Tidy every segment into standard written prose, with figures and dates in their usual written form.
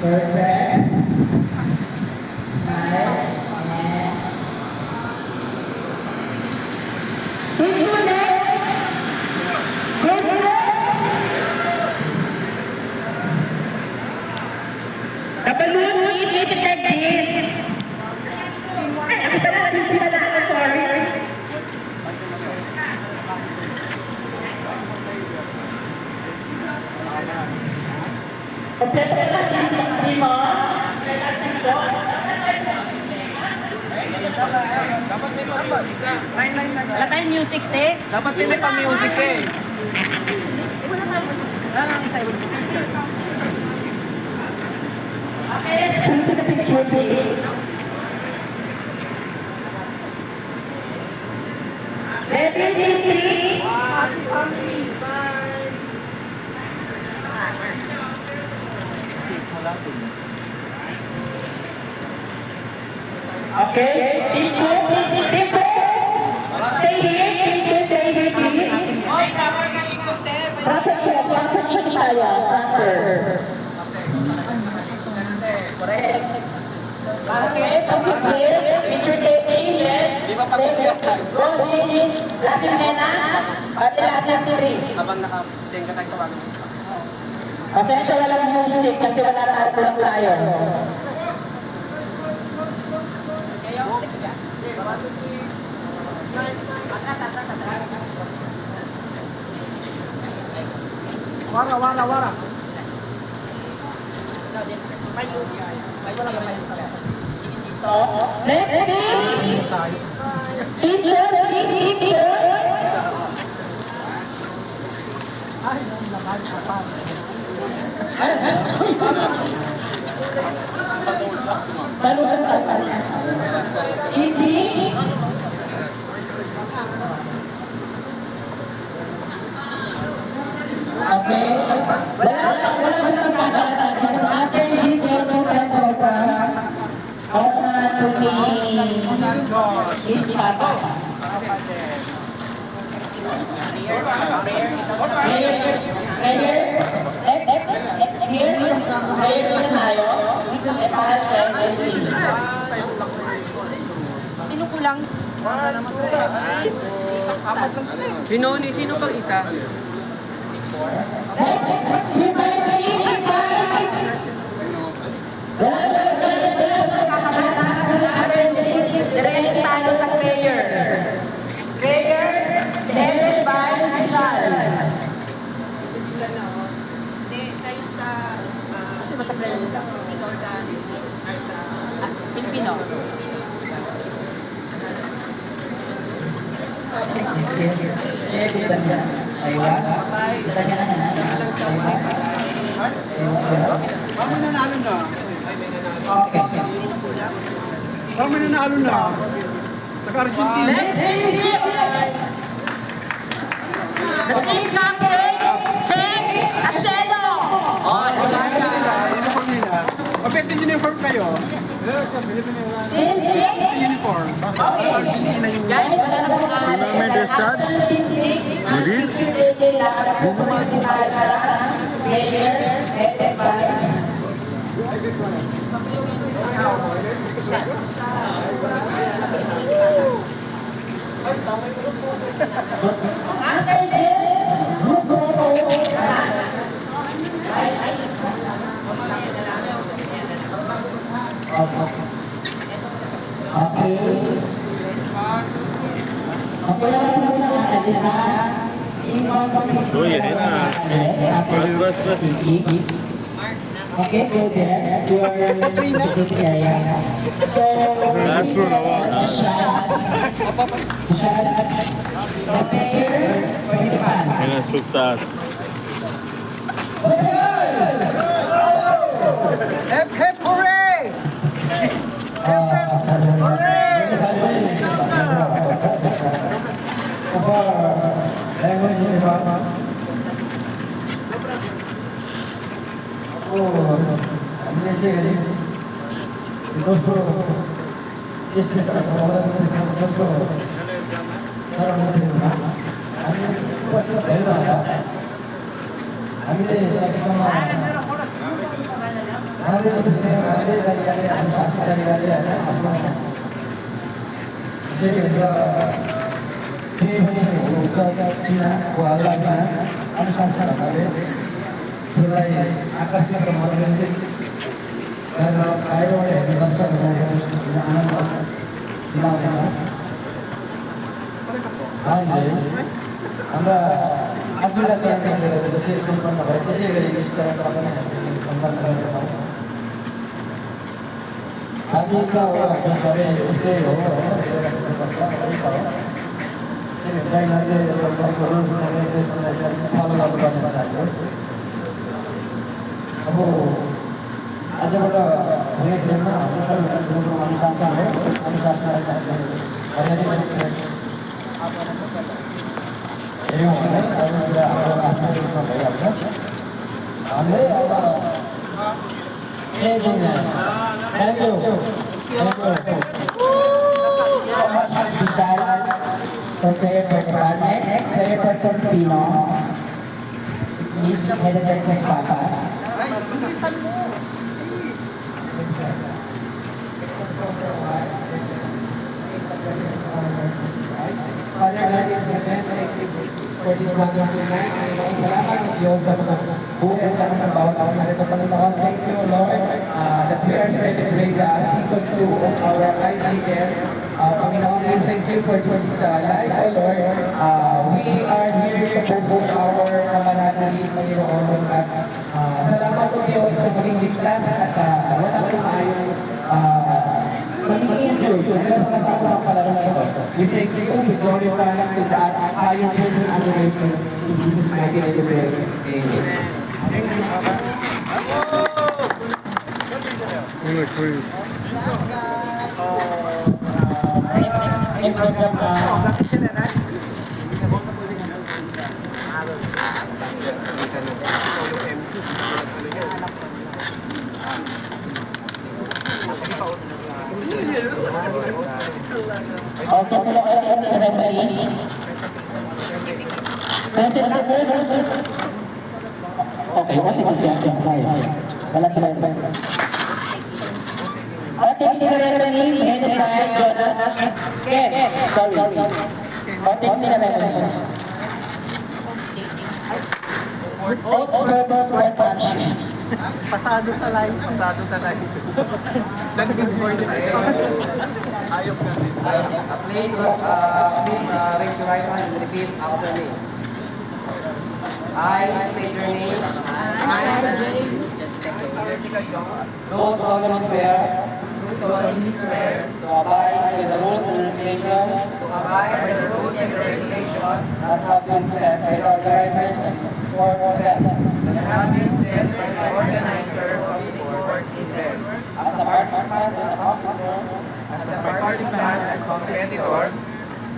Perfect. Nice. Who's your next? Who's next? The balloon is rated like this. Ay, ako sa lahat yung pinala. Sorry. Kompleto ka lang yung pagkakas mo. Dapat may pa-music ka. Wala tayong music, te. Dapat may pa-music ka eh. Wala lang sa ibang speaker. Okay, let's come to the picture, please. Ready, three. Happy families, bye! Okay, Tito. Stay here, stay here, please. Oh, proper ka ikot eh. Proper tayo, proper. Correct. Okay, okay, clear. Picture taking, yes. Di ba pag-uwi? Go, Lily. Latin Mena. Pati Latin Siri. Habang naka-ting ka tayo tawagan mo. Okay, so walang music kasi wala na lang tayo. Wara. So, next thing. Teacher, teacher. Hindi. Okay. After this program, I want to meet his papa. Sino kulang? Sino pang isa? Diretso tayo sa prayer. Prayer headed by Michelle. Hindi, siya yung sa... Kasi ba sa prayer nila? Ikaw sa... Or sa... Pilipino. Kami nanalo na. Kami nanalo na. Taga-Argentina. Next thing is the team captain, Ken Ashelo. Oh, wala yan. Best uniform kayo. Team 6. Uniform. Argentina yung... Guys, wala na po ang Team 6. Mudin? Player headed by after this, group photo. Okay. Okay lang po sa kanila. Oh, yan na. Bas. Okay, go there. You are sitting area. So, Last one, the player for the pan. Yan ang suktat. Hep, hooray! आकस्मिक समारोह dan ayo ya dibaca dengan anak আমরা আব্দুল্লাহ খান শেষ সম্পন্ন হয়েছে সেই রেজিস্টার করা সম্পন্ন হয়েছে आगे का हुआ सारे उसके हो अब आजबाट हुने खेलमा अनुशासन हो अनुशासन First player for department, next player for Filipino. He's headed by Kuspada. For this program tonight, salamat ng Diyos sa mga buong lang sa bawat ako na ito Panginoon. Thank you, Lord, that we are celebrating the season 2 of our IGL. Panginoon, we thank you for this life, oh Lord. We are here to promote our camaraderie, Panginoon. Salamat po Diyos sa maging ligtas at walang tumayong maging injured dahil sa natapos palaro na ito. We thank you, we glorify to the higher praise and adoration in Jesus' mighty name we pray. Okay, tulong kayo sa referee. Okay, what is the referee? Wala sa referee. Okay, this is referee, headed by Jonas Ken. Sorry. Okay, this is referee. Both purpose were punched. Pasado sa line. Ayop ka. Please raise your right hand and repeat after me. I state your name. Do solemnly swear to abide by the rules and regulations that have been set by the organizers of the sports event. As a participant and competitor,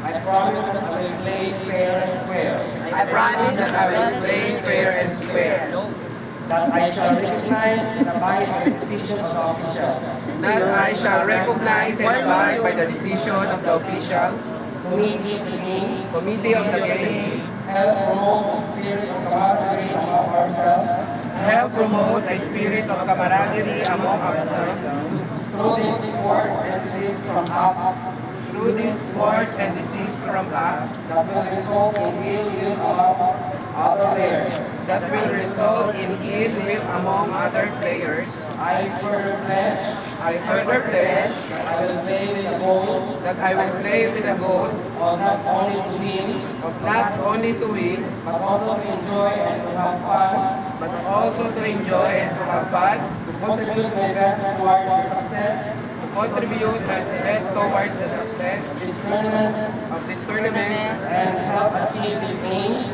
I promise that I will play fair and square. That I shall recognize and abide by the decision of the officials. Committee of the game. Help promote the spirit of camaraderie among ourselves. Through these sports and disease from us. That will result in ill will among other players. I further pledge that I will play with a goal of not only to win, but also to enjoy and to have fun, to contribute my best towards the success of this tournament, and help achieve these aims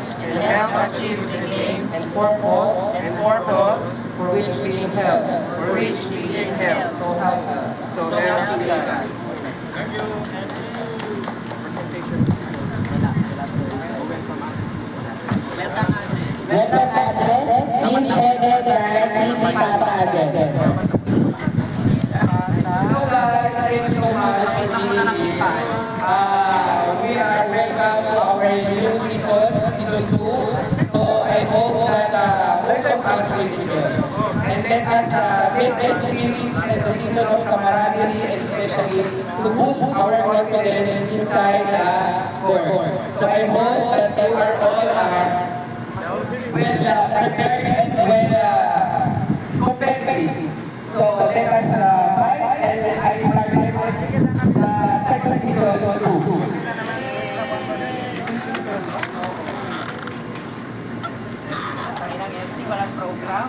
and purpose for which being held. So help me God. Welcome address, please headed by Mrs. Papa again. Hello guys, thank you so much for being here. We are welcome to our new season 2. So I hope that most of us will enjoy. And let us make experience in the season of camaraderie, especially to boost our confidence inside the court. So I hope that you are all well prepared and well competitive. So let us fight, and I started the second season 2. Kailang MC, walang program.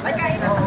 Ay, kain na.